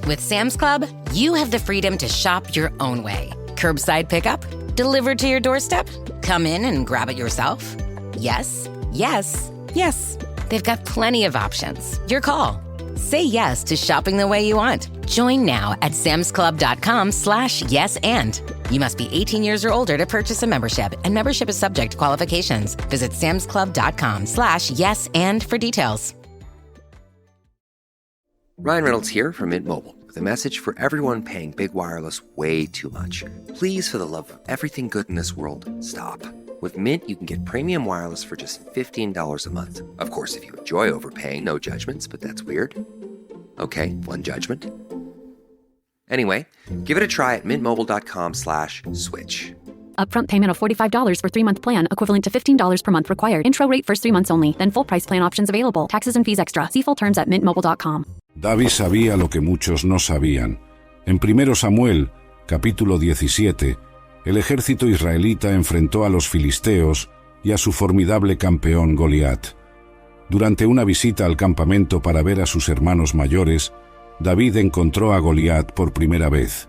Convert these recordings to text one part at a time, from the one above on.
With Sam's Club, you have the freedom to shop your own way. Curbside pickup? Delivered to your doorstep? Come in and grab it yourself? Yes, yes, yes. They've got plenty of options. Your call. Say yes to shopping the way you want. Join now at samsclub.com/yes and. You must be 18 years or older to purchase a membership, and membership is subject to qualifications. Visit samsclub.com/yes and for details. Ryan Reynolds here from Mint Mobile with a message for everyone paying big wireless way too much. Please, for the love of everything good in this world, stop. With Mint, you can get premium wireless for just $15 a month. Of course, if you enjoy overpaying, no judgments, but that's weird. Okay, one judgment. Anyway, give it a try at mintmobile.com/switch. Upfront payment of $45 for 3-month plan, equivalent to $15 per month required. Intro rate first 3 months only, then full price plan options available. Taxes and fees extra. See full terms at mintmobile.com. David sabía lo que muchos no sabían. En 1 Samuel, capítulo 17, el ejército israelita enfrentó a los filisteos y a su formidable campeón Goliat. Durante una visita al campamento para ver a sus hermanos mayores, David encontró a Goliat por primera vez.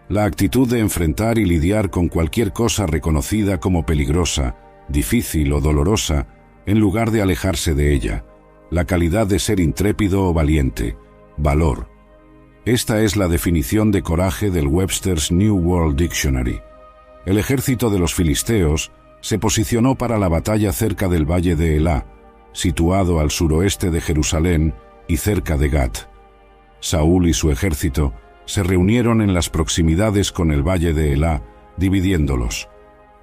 La actitud de enfrentar y lidiar con cualquier cosa reconocida como peligrosa, difícil o dolorosa, en lugar de alejarse de ella. La calidad de ser intrépido o valiente. Valor. Esta es la definición de coraje del Webster's New World Dictionary. El ejército de los filisteos se posicionó para la batalla cerca del valle de Elá, situado al suroeste de Jerusalén y cerca de Gat. Saúl y su ejército se reunieron en las proximidades con el valle de Elá, dividiéndolos.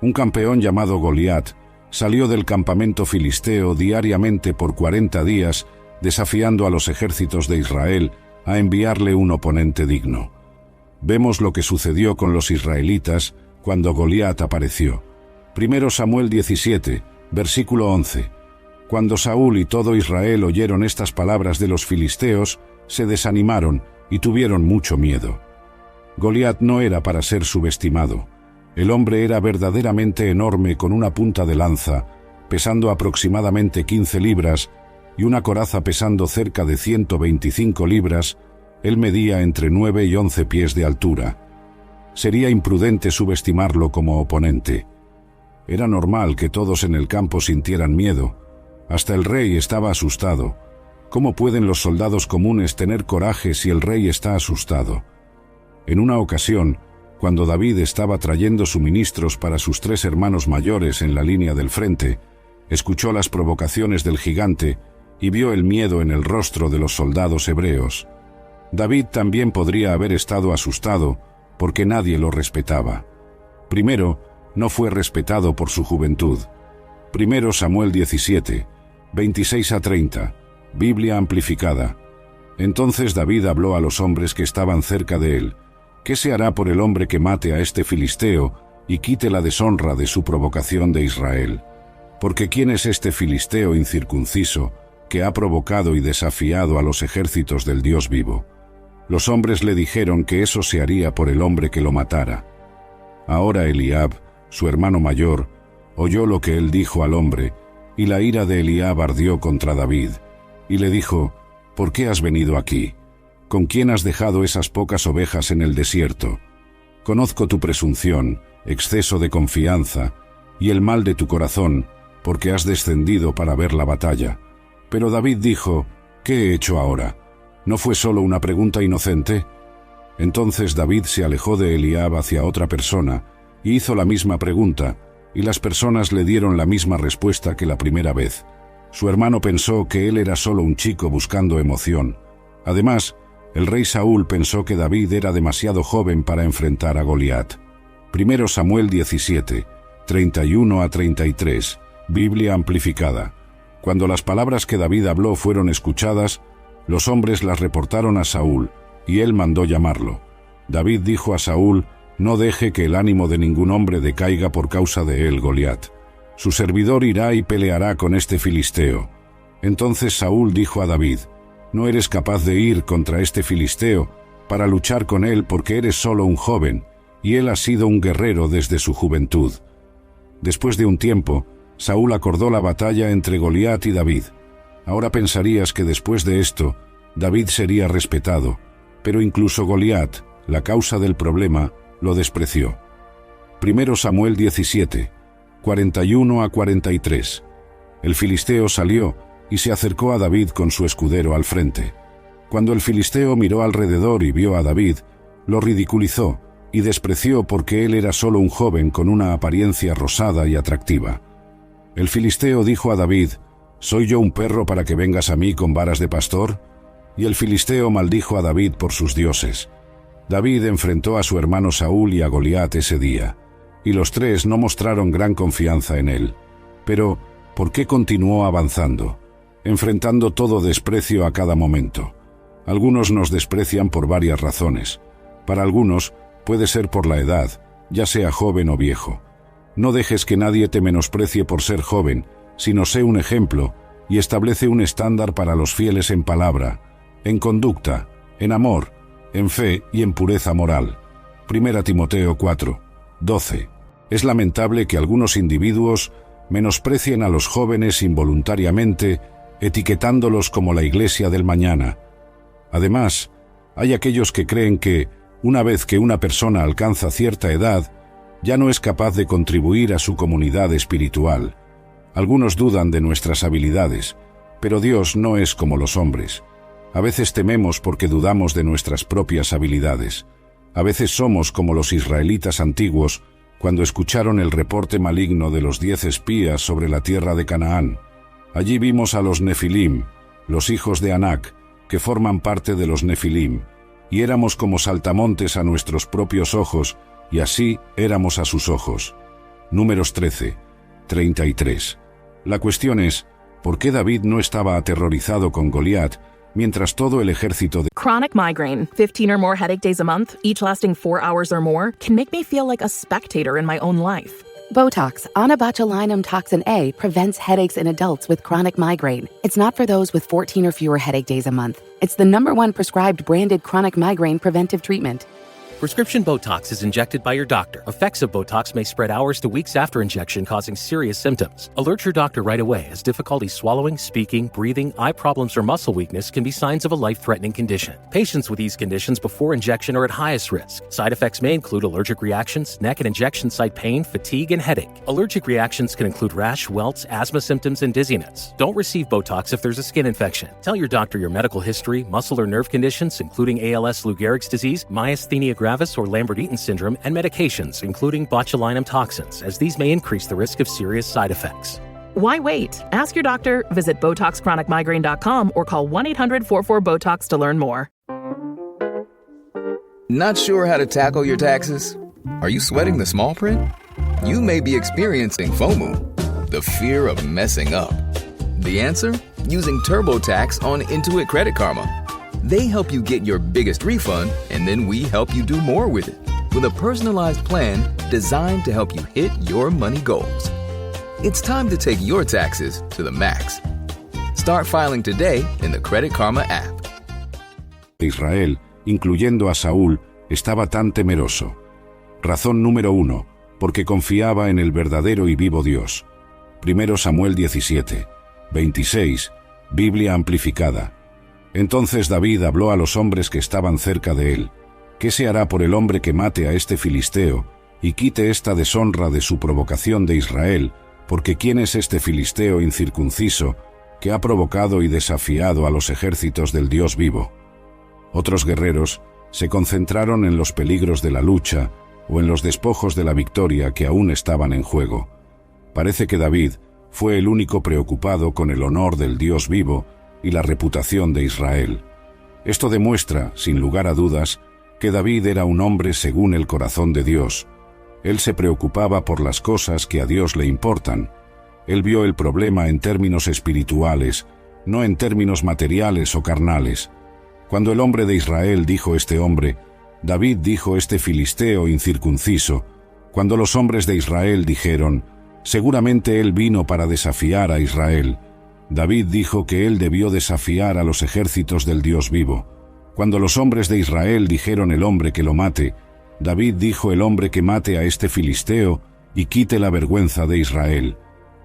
Un campeón llamado Goliat salió del campamento filisteo diariamente por 40 días, desafiando a los ejércitos de Israel a enviarle un oponente digno. Vemos lo que sucedió con los israelitas cuando Goliat apareció. 1 Samuel 17, versículo 11. Cuando Saúl y todo Israel oyeron estas palabras de los filisteos, se desanimaron y tuvieron mucho miedo. Goliat no era para ser subestimado. El hombre era verdaderamente enorme, con una punta de lanza, pesando aproximadamente 15 libras, y una coraza pesando cerca de 125 libras. Él medía entre 9 y 11 pies de altura. Sería imprudente subestimarlo como oponente. Era normal que todos en el campo sintieran miedo. Hasta el rey estaba asustado. ¿Cómo pueden los soldados comunes tener coraje si el rey está asustado? En una ocasión, cuando David estaba trayendo suministros para sus 3 hermanos mayores en la línea del frente, escuchó las provocaciones del gigante y vio el miedo en el rostro de los soldados hebreos. David también podría haber estado asustado porque nadie lo respetaba. Primero, no fue respetado por su juventud. 1 Samuel 17, 26 a 30, Biblia amplificada. Entonces David habló a los hombres que estaban cerca de él. ¿Qué se hará por el hombre que mate a este filisteo y quite la deshonra de su provocación de Israel? Porque ¿quién es este filisteo incircunciso que ha provocado y desafiado a los ejércitos del Dios vivo? Los hombres le dijeron que eso se haría por el hombre que lo matara. Ahora Eliab, su hermano mayor, oyó lo que él dijo al hombre, y la ira de Eliab ardió contra David, y le dijo: ¿Por qué has venido aquí? ¿Con quién has dejado esas pocas ovejas en el desierto? Conozco tu presunción, exceso de confianza, y el mal de tu corazón, porque has descendido para ver la batalla. Pero David dijo: ¿Qué he hecho ahora? ¿No fue solo una pregunta inocente? Entonces David se alejó de Eliab hacia otra persona, y hizo la misma pregunta, y las personas le dieron la misma respuesta que la primera vez. Su hermano pensó que él era solo un chico buscando emoción. Además, el rey Saúl pensó que David era demasiado joven para enfrentar a Goliat. 1 Samuel 17, 31 a 33, Biblia amplificada. Cuando las palabras que David habló fueron escuchadas, los hombres las reportaron a Saúl, y él mandó llamarlo. David dijo a Saúl: no deje que el ánimo de ningún hombre decaiga por causa de él, Goliat. Su servidor irá y peleará con este filisteo. Entonces Saúl dijo a David: no eres capaz de ir contra este filisteo para luchar con él porque eres solo un joven, y él ha sido un guerrero desde su juventud. Después de un tiempo, Saúl acordó la batalla entre Goliat y David. Ahora pensarías que después de esto, David sería respetado, pero incluso Goliat, la causa del problema, lo despreció. 1 Samuel 17, 41 a 43. El filisteo salió y se acercó a David con su escudero al frente. Cuando el filisteo miró alrededor y vio a David, lo ridiculizó y despreció porque él era solo un joven con una apariencia rosada y atractiva. El filisteo dijo a David: ¿Soy yo un perro para que vengas a mí con varas de pastor? Y el filisteo maldijo a David por sus dioses. David enfrentó a su hermano Saúl y a Goliat ese día, y los tres no mostraron gran confianza en él. Pero, ¿por qué continuó avanzando, enfrentando todo desprecio a cada momento? Algunos nos desprecian por varias razones. Para algunos, puede ser por la edad, ya sea joven o viejo. No dejes que nadie te menosprecie por ser joven, sino sé un ejemplo y establece un estándar para los fieles en palabra, en conducta, en amor, en fe y en pureza moral. 1 Timoteo 4, 12. Es lamentable que algunos individuos menosprecien a los jóvenes involuntariamente, etiquetándolos como la iglesia del mañana. Además, hay aquellos que creen que, una vez que una persona alcanza cierta edad, ya no es capaz de contribuir a su comunidad espiritual. Algunos dudan de nuestras habilidades, pero Dios no es como los hombres. A veces tememos porque dudamos de nuestras propias habilidades. A veces somos como los israelitas antiguos cuando escucharon el reporte maligno de los 10 espías sobre la tierra de Canaán. Allí vimos a los Nefilim, los hijos de Anac, que forman parte de los Nefilim, y éramos como saltamontes a nuestros propios ojos, y así éramos a sus ojos. Números 13, 33. La cuestión es, ¿por qué David no estaba aterrorizado con Goliat mientras todo el ejército de... Chronic migraine, 15 or more headache days a month, each lasting 4 hours or more, can make me feel like a spectator in my own life. Botox, onabotulinum toxin A, prevents headaches in adults with chronic migraine. It's not for those with 14 or fewer headache days a month. It's the #1 prescribed branded chronic migraine preventive treatment. Prescription Botox is injected by your doctor. Effects of Botox may spread hours to weeks after injection, causing serious symptoms. Alert your doctor right away, as difficulty swallowing, speaking, breathing, eye problems, or muscle weakness can be signs of a life-threatening condition. Patients with these conditions before injection are at highest risk. Side effects may include allergic reactions, neck and injection site pain, fatigue, and headache. Allergic reactions can include rash, welts, asthma symptoms, and dizziness. Don't receive Botox if there's a skin infection. Tell your doctor your medical history, muscle or nerve conditions, including ALS, Lou Gehrig's disease, myasthenia gravis, or Lambert-Eaton syndrome, and medications, including botulinum toxins, as these may increase the risk of serious side effects. Why wait? Ask your doctor, visit BotoxChronicMigraine.com, or call 1-800-44-BOTOX to learn more. Not sure how to tackle your taxes? Are you sweating the small print? You may be experiencing FOMO, the fear of messing up. The answer? Using TurboTax on Intuit Credit Karma. They help you get your biggest refund, and then we help you do more with it. With a personalized plan designed to help you hit your money goals. It's time to take your taxes to the max. Start filing today in the Credit Karma app. Israel, incluyendo a Saúl, estaba tan temeroso. Razón número 1, porque confiaba en el verdadero y vivo Dios. 1 Samuel 17, 26, Biblia amplificada. Entonces David habló a los hombres que estaban cerca de él: ¿qué se hará por el hombre que mate a este filisteo y quite esta deshonra de su provocación de Israel? Porque ¿quién es este filisteo incircunciso que ha provocado y desafiado a los ejércitos del Dios vivo? Otros guerreros se concentraron en los peligros de la lucha o en los despojos de la victoria que aún estaban en juego. Parece que David fue el único preocupado con el honor del Dios vivo y la reputación de Israel. Esto demuestra, sin lugar a dudas, que David era un hombre según el corazón de Dios. Él se preocupaba por las cosas que a Dios le importan. Él vio el problema en términos espirituales, no en términos materiales o carnales. Cuando el hombre de Israel dijo este hombre, David dijo este filisteo incircunciso. Cuando los hombres de Israel dijeron, seguramente él vino para desafiar a Israel, David dijo que él debió desafiar a los ejércitos del Dios vivo. Cuando los hombres de Israel dijeron el hombre que lo mate, David dijo el hombre que mate a este filisteo y quite la vergüenza de Israel.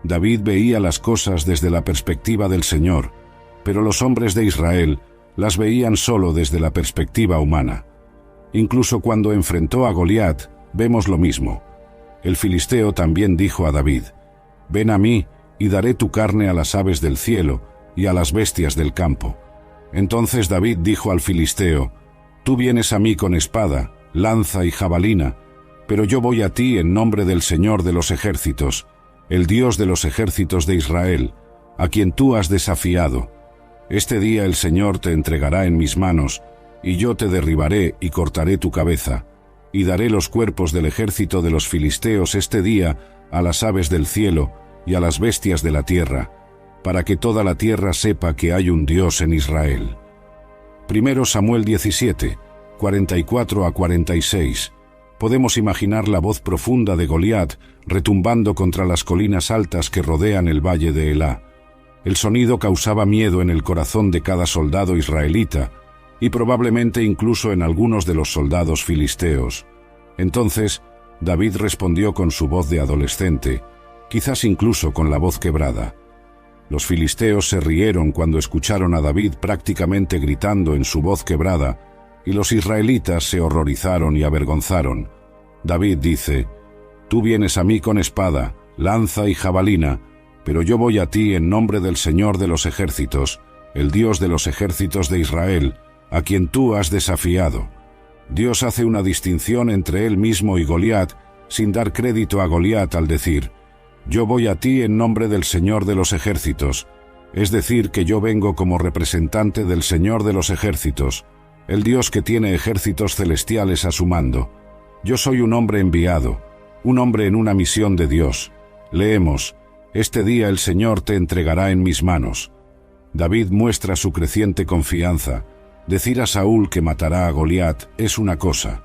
David veía las cosas desde la perspectiva del Señor, pero los hombres de Israel las veían solo desde la perspectiva humana. Incluso cuando enfrentó a Goliat, vemos lo mismo. El filisteo también dijo a David: «Ven a mí y daré tu carne a las aves del cielo y a las bestias del campo». Entonces David dijo al filisteo: «Tú vienes a mí con espada, lanza y jabalina, pero yo voy a ti en nombre del Señor de los ejércitos, el Dios de los ejércitos de Israel, a quien tú has desafiado. Este día el Señor te entregará en mis manos, y yo te derribaré y cortaré tu cabeza, y daré los cuerpos del ejército de los filisteos este día a las aves del cielo y a las bestias de la tierra, para que toda la tierra sepa que hay un Dios en Israel». 1 Samuel 17, 44 a 46. Podemos imaginar la voz profunda de Goliat retumbando contra las colinas altas que rodean el valle de Elá. El sonido causaba miedo en el corazón de cada soldado israelita, y probablemente incluso en algunos de los soldados filisteos. Entonces, David respondió con su voz de adolescente, quizás incluso con la voz quebrada. Los filisteos se rieron cuando escucharon a David prácticamente gritando en su voz quebrada, y los israelitas se horrorizaron y avergonzaron. David dice: «Tú vienes a mí con espada, lanza y jabalina, pero yo voy a ti en nombre del Señor de los ejércitos, el Dios de los ejércitos de Israel, a quien tú has desafiado». Dios hace una distinción entre él mismo y Goliat, sin dar crédito a Goliat al decir: «Yo voy a ti en nombre del Señor de los ejércitos», es decir, que yo vengo como representante del Señor de los ejércitos, el Dios que tiene ejércitos celestiales a su mando. Yo soy un hombre enviado, un hombre en una misión de Dios. Leemos: «Este día el Señor te entregará en mis manos». David muestra su creciente confianza. Decir a Saúl que matará a Goliat es una cosa.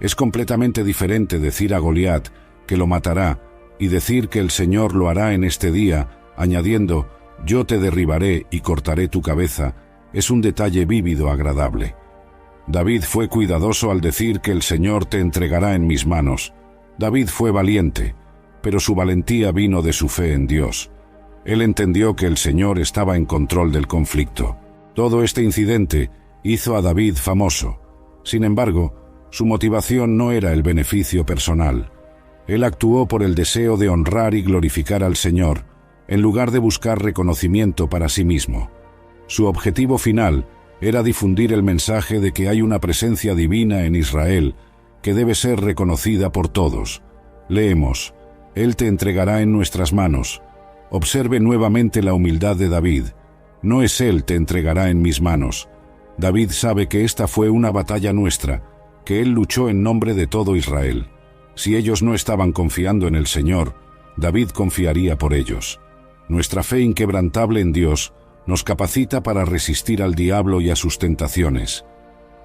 Es completamente diferente decir a Goliat que lo matará y decir que el Señor lo hará en este día, añadiendo: «Yo te derribaré y cortaré tu cabeza». Es un detalle vívido agradable. David fue cuidadoso al decir que el Señor te entregará en mis manos. David fue valiente, pero su valentía vino de su fe en Dios. Él entendió que el Señor estaba en control del conflicto. Todo este incidente hizo a David famoso. Sin embargo, su motivación no era el beneficio personal. Él actuó por el deseo de honrar y glorificar al Señor, en lugar de buscar reconocimiento para sí mismo. Su objetivo final era difundir el mensaje de que hay una presencia divina en Israel que debe ser reconocida por todos. Leemos: «Él te entregará en nuestras manos». Observe nuevamente la humildad de David. No es él te entregará en mis manos. David sabe que esta fue una batalla nuestra, que él luchó en nombre de todo Israel. Si ellos no estaban confiando en el Señor, David confiaría por ellos. Nuestra fe inquebrantable en Dios nos capacita para resistir al diablo y a sus tentaciones.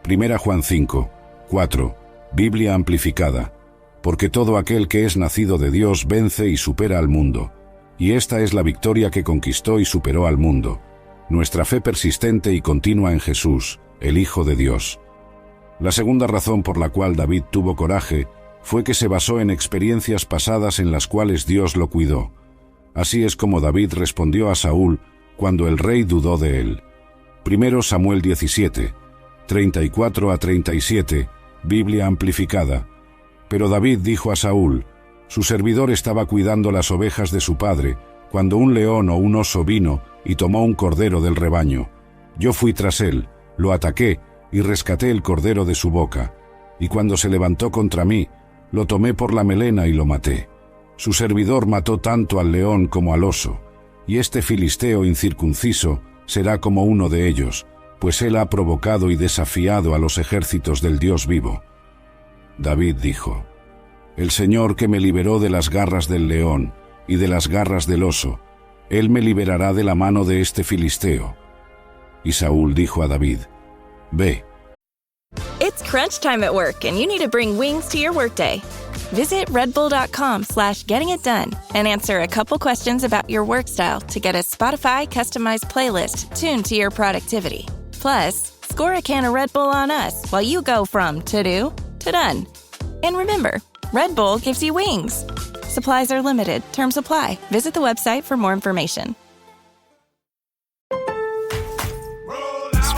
1 Juan 5, 4, Biblia amplificada. «Porque todo aquel que es nacido de Dios vence y supera al mundo. Y esta es la victoria que conquistó y superó al mundo, nuestra fe persistente y continua en Jesús, el Hijo de Dios». La segunda razón por la cual David tuvo coraje fue que se basó en experiencias pasadas en las cuales Dios lo cuidó. Así es como David respondió a Saúl cuando el rey dudó de él. 1 Samuel 17, 34 a 37, Biblia amplificada. Pero David dijo a Saúl: «Su servidor estaba cuidando las ovejas de su padre, cuando un león o un oso vino y tomó un cordero del rebaño. Yo fui tras él, lo ataqué y rescaté el cordero de su boca. Y cuando se levantó contra mí, lo tomé por la melena y lo maté. Su servidor mató tanto al león como al oso, y este filisteo incircunciso será como uno de ellos, pues él ha provocado y desafiado a los ejércitos del Dios vivo». David dijo: «El Señor que me liberó de las garras del león y de las garras del oso, Él me liberará de la mano de este filisteo». Y Saúl dijo a David: «Ve». It's crunch time at work and you need to bring wings to your workday. Visit redbull.com/gettingitdone and answer a couple questions about your work style to get a Spotify customized playlist tuned to your productivity. Plus, score a can of Red Bull on us while you go from to-do to done. And remember, Red Bull gives you wings. Supplies are limited. Terms apply. Visit the website for more information.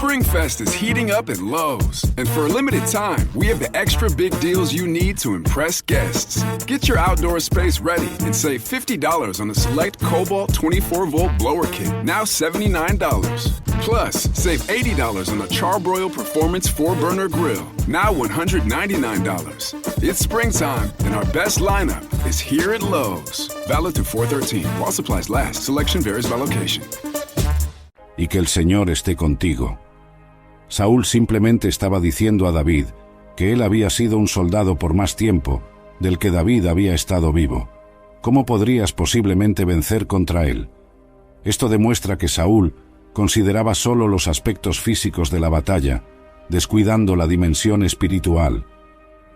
SpringFest is heating up at Lowe's. And for a limited time, we have the extra big deals you need to impress guests. Get your outdoor space ready and save $50 on the select Cobalt 24-volt blower kit, now $79. Plus, save $80 on the Charbroil Performance 4-burner grill, now $199. It's springtime, and our best lineup is here at Lowe's. Valid to 4/13. While supplies last. Selection varies by location. Y que el Señor esté contigo. Saúl simplemente estaba diciendo a David que él había sido un soldado por más tiempo del que David había estado vivo. ¿Cómo podrías posiblemente vencer contra él? Esto demuestra que Saúl consideraba solo los aspectos físicos de la batalla, descuidando la dimensión espiritual.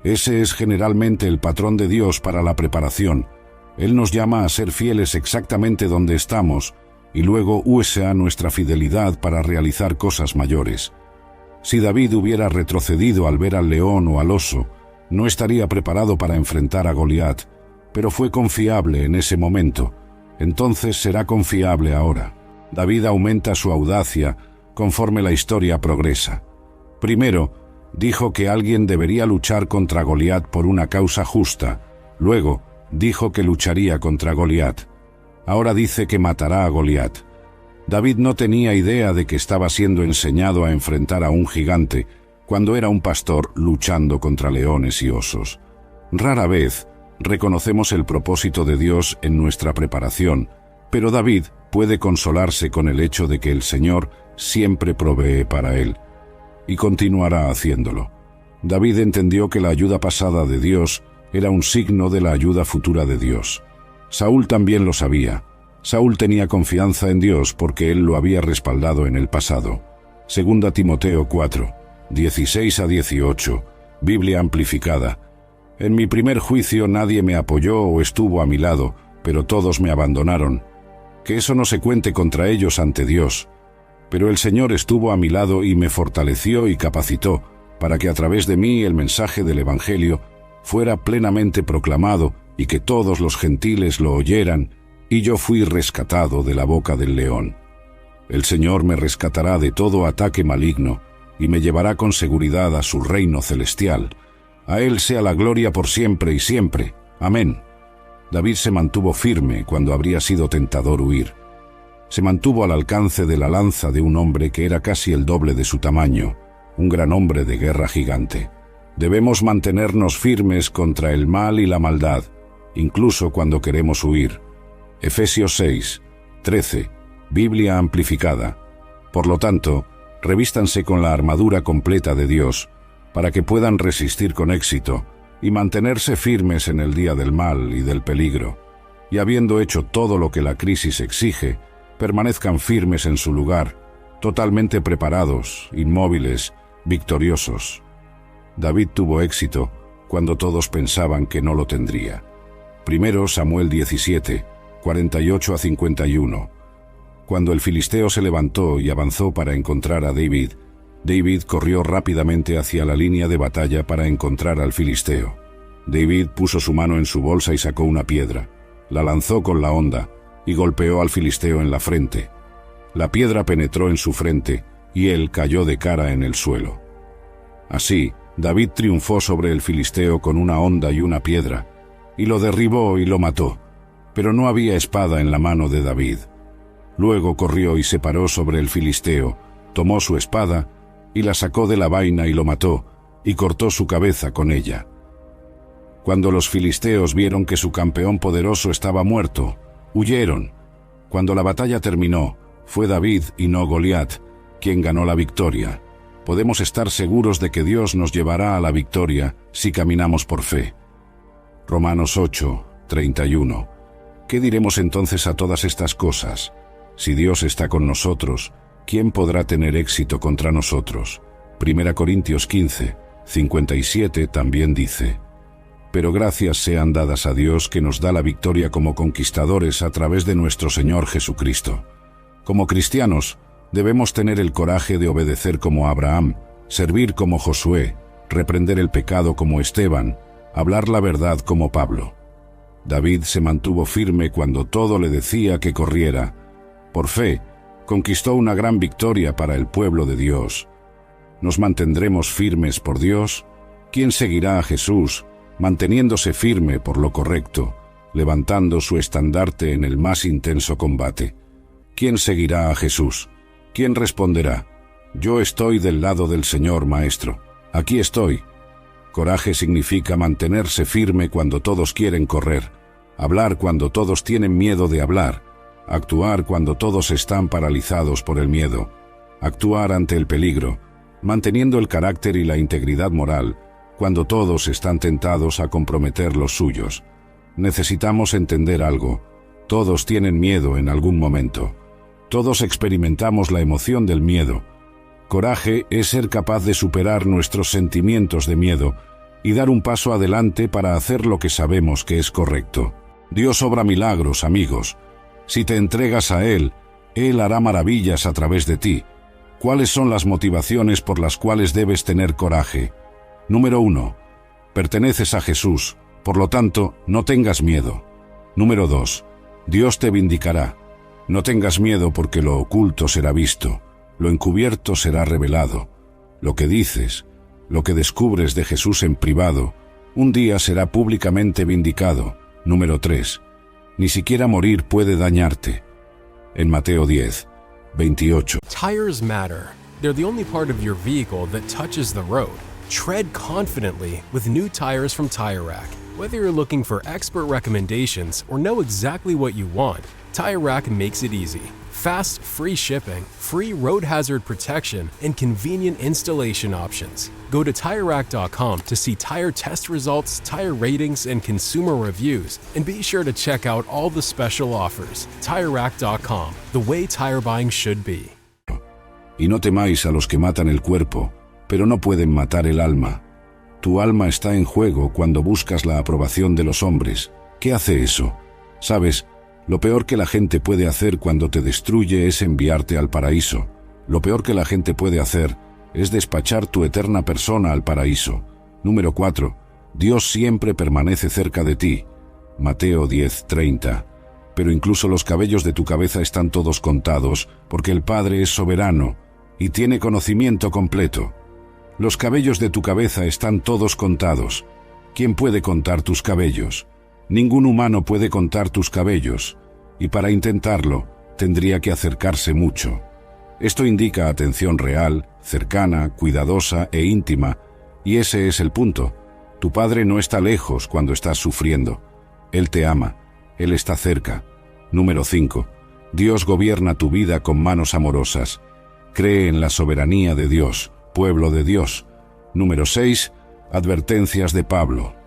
Ese es generalmente el patrón de Dios para la preparación. Él nos llama a ser fieles exactamente donde estamos y luego usa nuestra fidelidad para realizar cosas mayores. Si David hubiera retrocedido al ver al león o al oso, no estaría preparado para enfrentar a Goliat, pero fue confiable en ese momento. Entonces será confiable ahora. David aumenta su audacia conforme la historia progresa. Primero, dijo que alguien debería luchar contra Goliat por una causa justa. Luego, dijo que lucharía contra Goliat. Ahora dice que matará a Goliat. David no tenía idea de que estaba siendo enseñado a enfrentar a un gigante cuando era un pastor luchando contra leones y osos. Rara vez reconocemos el propósito de Dios en nuestra preparación, pero David puede consolarse con el hecho de que el Señor siempre provee para él, y continuará haciéndolo. David entendió que la ayuda pasada de Dios era un signo de la ayuda futura de Dios. Saúl también lo sabía. Saúl tenía confianza en Dios porque él lo había respaldado en el pasado. 2 Timoteo 4, 16-18, Biblia amplificada. En mi primer juicio nadie me apoyó o estuvo a mi lado, pero todos me abandonaron. Que eso no se cuente contra ellos ante Dios. Pero el Señor estuvo a mi lado y me fortaleció y capacitó para que a través de mí el mensaje del Evangelio fuera plenamente proclamado y que todos los gentiles lo oyeran, y yo fui rescatado de la boca del león. El Señor me rescatará de todo ataque maligno y me llevará con seguridad a su reino celestial. A Él sea la gloria por siempre y siempre. Amén. David se mantuvo firme cuando habría sido tentador huir. Se mantuvo al alcance de la lanza de un hombre que era casi el doble de su tamaño, un gran hombre de guerra gigante. Debemos mantenernos firmes contra el mal y la maldad, incluso cuando queremos huir. Efesios 6, 13, Biblia amplificada. Por lo tanto, revístanse con la armadura completa de Dios, para que puedan resistir con éxito y mantenerse firmes en el día del mal y del peligro. Y habiendo hecho todo lo que la crisis exige, permanezcan firmes en su lugar, totalmente preparados, inmóviles, victoriosos. David tuvo éxito cuando todos pensaban que no lo tendría. 1 Samuel 17, 48-51. Cuando el filisteo se levantó y avanzó para encontrar a David, David corrió rápidamente hacia la línea de batalla para encontrar al filisteo. David puso su mano en su bolsa y sacó una piedra, la lanzó con la honda y golpeó al filisteo en la frente. La piedra penetró en su frente y él cayó de cara en el suelo. Así, David triunfó sobre el filisteo con una honda y una piedra, y lo derribó y lo mató, pero no había espada en la mano de David. Luego corrió y se paró sobre el filisteo, tomó su espada y la sacó de la vaina y lo mató, y cortó su cabeza con ella. Cuando los filisteos vieron que su campeón poderoso estaba muerto, huyeron. Cuando la batalla terminó, fue David y no Goliat quien ganó la victoria. Podemos estar seguros de que Dios nos llevará a la victoria si caminamos por fe. Romanos 8, 31. ¿Qué diremos entonces a todas estas cosas? Si Dios está con nosotros, ¿quién podrá tener éxito contra nosotros? 1 Corintios 15, 57 también dice: pero gracias sean dadas a Dios que nos da la victoria como conquistadores a través de nuestro Señor Jesucristo. Como cristianos, debemos tener el coraje de obedecer como Abraham, servir como Josué, reprender el pecado como Esteban, hablar la verdad como Pablo. David se mantuvo firme cuando todo le decía que corriera. Por fe, conquistó una gran victoria para el pueblo de Dios. ¿Nos mantendremos firmes por Dios? ¿Quién seguirá a Jesús, manteniéndose firme por lo correcto, levantando su estandarte en el más intenso combate? ¿Quién seguirá a Jesús? ¿Quién responderá? Yo estoy del lado del Señor, Maestro. Aquí estoy. Coraje significa mantenerse firme cuando todos quieren correr, hablar cuando todos tienen miedo de hablar, actuar cuando todos están paralizados por el miedo, actuar ante el peligro, manteniendo el carácter y la integridad moral cuando todos están tentados a comprometer los suyos. Necesitamos entender algo. Todos tienen miedo en algún momento. Todos experimentamos la emoción del miedo. Coraje es ser capaz de superar nuestros sentimientos de miedo y dar un paso adelante para hacer lo que sabemos que es correcto. Dios obra milagros, amigos. Si te entregas a Él, Él hará maravillas a través de ti. ¿Cuáles son las motivaciones por las cuales debes tener coraje? Número 1. Perteneces a Jesús, por lo tanto, no tengas miedo. Número 2. Dios te vindicará. No tengas miedo porque lo oculto será visto, lo encubierto será revelado. Lo que dices, lo que descubres de Jesús en privado, un día será públicamente vindicado. Número 3. Ni siquiera morir puede dañarte. En Mateo 10, 28. Tires matter. They're the only part of your vehicle that touches the road. Tread confidently with new tires from Tire Rack. Whether you're looking for expert recommendations or know exactly what you want, Tire Rack makes it easy. Fast, free shipping, free road hazard protection, and convenient installation options. Go to TireRack.com to see tire test results, tire ratings, and consumer reviews, and be sure to check out all the special offers. TireRack.com, the way tire buying should be. Y no temáis a los que matan el cuerpo, pero no pueden matar el alma. Tu alma está en juego cuando buscas la aprobación de los hombres. ¿Qué hace eso? ¿Sabes? Lo peor que la gente puede hacer cuando te destruye es enviarte al paraíso. Lo peor que la gente puede hacer es despachar tu eterna persona al paraíso. Número 4. Dios siempre permanece cerca de ti. Mateo 10:30. Pero incluso los cabellos de tu cabeza están todos contados, porque el Padre es soberano y tiene conocimiento completo. Los cabellos de tu cabeza están todos contados. ¿Quién puede contar tus cabellos? Ningún humano puede contar tus cabellos, y para intentarlo, tendría que acercarse mucho. Esto indica atención real, cercana, cuidadosa e íntima, y ese es el punto. Tu Padre no está lejos cuando estás sufriendo. Él te ama, Él está cerca. Número 5. Dios gobierna tu vida con manos amorosas. Cree en la soberanía de Dios, pueblo de Dios. Número 6. Advertencias de Pablo.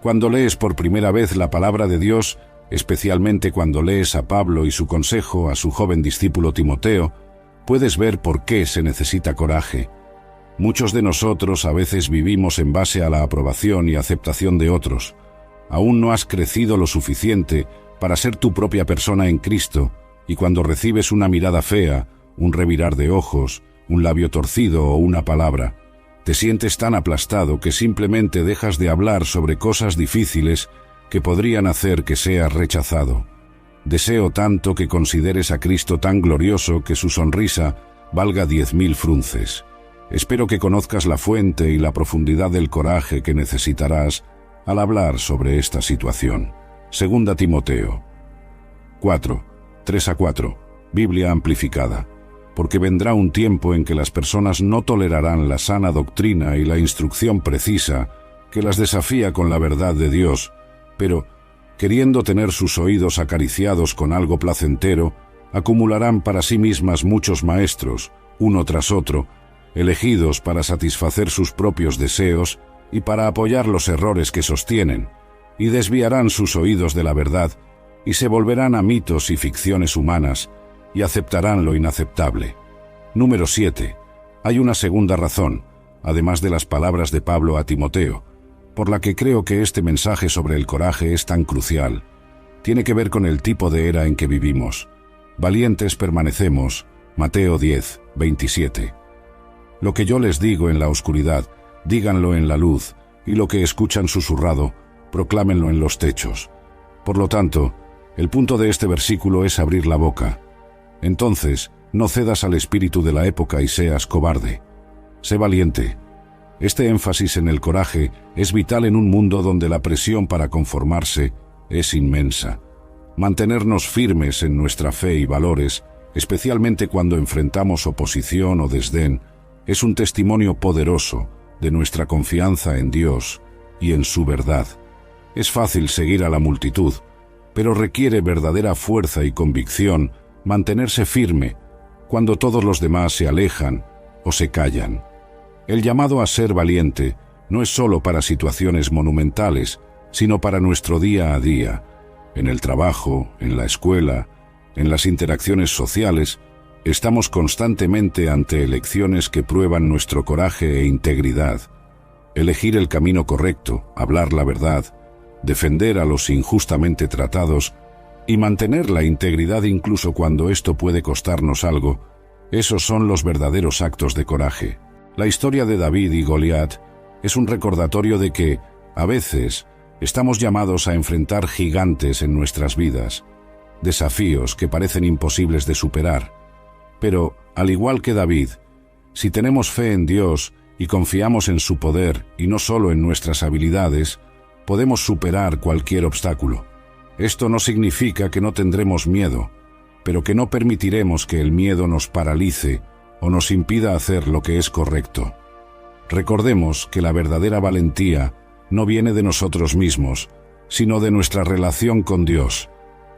Cuando lees por primera vez la palabra de Dios, especialmente cuando lees a Pablo y su consejo a su joven discípulo Timoteo, puedes ver por qué se necesita coraje. Muchos de nosotros a veces vivimos en base a la aprobación y aceptación de otros. Aún no has crecido lo suficiente para ser tu propia persona en Cristo, y cuando recibes una mirada fea, un revirar de ojos, un labio torcido o una palabra, te sientes tan aplastado que simplemente dejas de hablar sobre cosas difíciles que podrían hacer que seas rechazado. Deseo tanto que consideres a Cristo tan glorioso que su sonrisa valga 10.000 frunces. Espero que conozcas la fuente y la profundidad del coraje que necesitarás al hablar sobre esta situación. 2 Timoteo 4, 3-4, Biblia amplificada. Porque vendrá un tiempo en que las personas no tolerarán la sana doctrina y la instrucción precisa que las desafía con la verdad de Dios, pero, queriendo tener sus oídos acariciados con algo placentero, acumularán para sí mismas muchos maestros, uno tras otro, elegidos para satisfacer sus propios deseos y para apoyar los errores que sostienen, y desviarán sus oídos de la verdad, y se volverán a mitos y ficciones humanas, y aceptarán lo inaceptable. Número 7. Hay una segunda razón, además de las palabras de Pablo a Timoteo, por la que creo que este mensaje sobre el coraje es tan crucial. Tiene que ver con el tipo de era en que vivimos. Valientes permanecemos, Mateo 10, 27. Lo que yo les digo en la oscuridad, díganlo en la luz, y lo que escuchan susurrado, proclámenlo en los techos. Por lo tanto, el punto de este versículo es abrir la boca. Entonces, No cedas al espíritu de la época y seas cobarde. Sé valiente. Este énfasis en el coraje es vital en un mundo donde la presión para conformarse es inmensa. Mantenernos firmes en nuestra fe y valores, especialmente cuando enfrentamos oposición o desdén, es un testimonio poderoso de nuestra confianza en Dios y en su verdad. Es fácil seguir a la multitud, pero requiere verdadera fuerza y convicción mantenerse firme cuando todos los demás se alejan o se callan. El llamado a ser valiente no es solo para situaciones monumentales, sino para nuestro día a día, en el trabajo, en la escuela, en las interacciones sociales. Estamos constantemente ante elecciones que prueban nuestro coraje e integridad. Elegir el camino correcto, hablar la verdad, defender a los injustamente tratados y mantener la integridad incluso cuando esto puede costarnos algo, esos son los verdaderos actos de coraje. La historia de David y Goliat es un recordatorio de que, a veces, estamos llamados a enfrentar gigantes en nuestras vidas, desafíos que parecen imposibles de superar. Pero, al igual que David, si tenemos fe en Dios y confiamos en su poder y no solo en nuestras habilidades, podemos superar cualquier obstáculo. Esto no significa que no tendremos miedo, pero que no permitiremos que el miedo nos paralice o nos impida hacer lo que es correcto. Recordemos que la verdadera valentía no viene de nosotros mismos, sino de nuestra relación con Dios.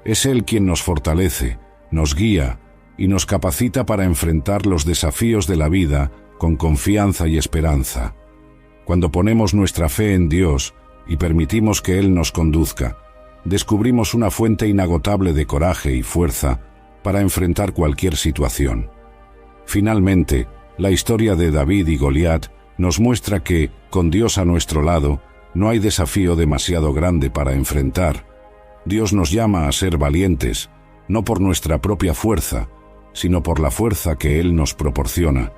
Es Él quien nos fortalece, nos guía y nos capacita para enfrentar los desafíos de la vida con confianza y esperanza. Cuando ponemos nuestra fe en Dios y permitimos que Él nos conduzca, descubrimos una fuente inagotable de coraje y fuerza para enfrentar cualquier situación. Finalmente, la historia de David y Goliat nos muestra que, con Dios a nuestro lado, no hay desafío demasiado grande para enfrentar. Dios nos llama a ser valientes, no por nuestra propia fuerza, sino por la fuerza que Él nos proporciona.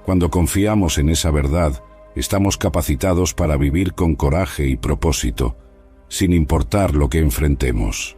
Cuando confiamos en esa verdad, estamos capacitados para vivir con coraje y propósito, sin importar lo que enfrentemos.